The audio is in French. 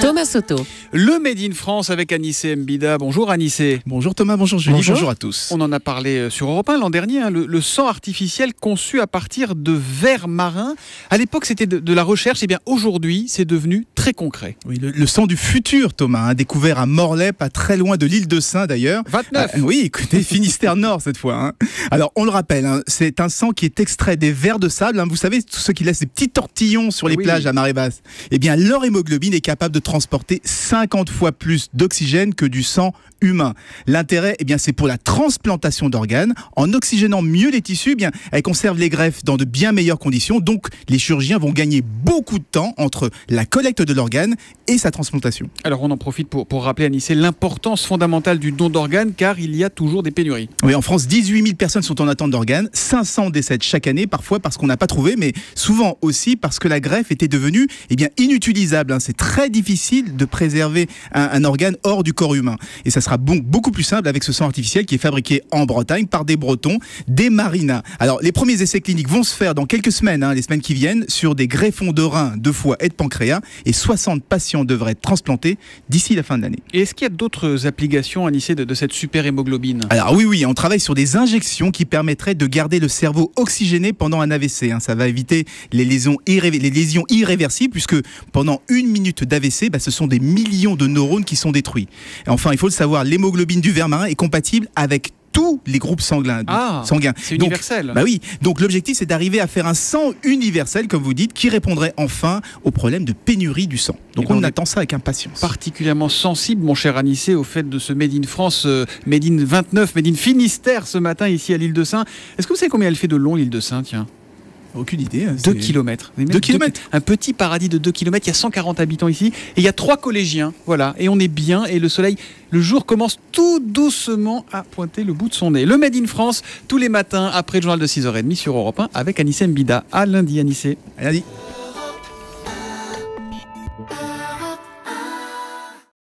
Thomas Soto. Le Made in France avec Anissé Mbida. Bonjour Anissé. Bonjour Thomas, bonjour Julie, bonjour à tous. On en a parlé sur Europe 1 l'an dernier, le sang artificiel conçu à partir de vers marins. À l'époque, c'était de la recherche. Et bien aujourd'hui, c'est devenu très concret. Oui, le sang du futur, Thomas, découvert à Morlaix, pas très loin de l'île de Sein d'ailleurs. 29. Oui, écoutez, Finistère Nord cette fois. Alors, on le rappelle, c'est un sang qui est extrait des vers de sable. Vous savez, tous ceux qui laissent des petits tortillons sur les plages à marée basse. Eh bien, leur hémoglobine est capable de transporter 50 fois plus d'oxygène que du sang humain. L'intérêt, eh bien, c'est pour la transplantation d'organes. En oxygénant mieux les tissus, eh bien, elle conserve les greffes dans de bien meilleures conditions. Donc, les chirurgiens vont gagner beaucoup de temps entre la collecte de l'organe et sa transplantation. Alors, on en profite pour rappeler, Anissé, l'importance fondamentale du don d'organes, car il y a toujours des pénuries. Oui, en France, 18 000 personnes sont en attente d'organes. 500 décèdent chaque année, parfois parce qu'on n'a pas trouvé, mais souvent aussi parce que la greffe était devenue inutilisable. C'est très difficile de préserver un organe hors du corps humain. Et ça sera beaucoup plus simple avec ce sang artificiel qui est fabriqué en Bretagne par des Bretons, des Marinas. Alors, les premiers essais cliniques vont se faire dans quelques semaines, les semaines qui viennent, sur des greffons de reins, de foie et de pancréas. Et 60 patients devraient être transplantés d'ici la fin de l'année. Et est-ce qu'il y a d'autres applications, Anissé, de cette super hémoglobine? Alors oui, on travaille sur des injections qui permettraient de garder le cerveau oxygéné pendant un AVC. Ça va éviter les lésions irréversibles, puisque pendant une minute d'AVC, ce sont des millions de neurones qui sont détruits. Et enfin, il faut le savoir, l'hémoglobine du ver marin est compatible avec tous les groupes sanguins. C'est universel. Oui. Donc l'objectif, c'est d'arriver à faire un sang universel, comme vous dites, qui répondrait enfin au problème de pénurie du sang. Donc on attend ça avec impatience. Particulièrement sensible, mon cher Anissé, au fait de ce Made in France, Made in 29, Made in Finistère ce matin ici à l'île de Sein. Est-ce que vous savez combien elle fait de long, l'île de Sein, tiens? Aucune idée. 2 km. 2 km. Un petit paradis de 2 km. Il y a 140 habitants ici. Et il y a 3 collégiens. Voilà. Et on est bien. Et le soleil, le jour commence tout doucement à pointer le bout de son nez. Le Made in France, tous les matins, après le journal de 6h30 sur Europe 1 avec Anissé Mbida. À lundi, Anissé. À lundi.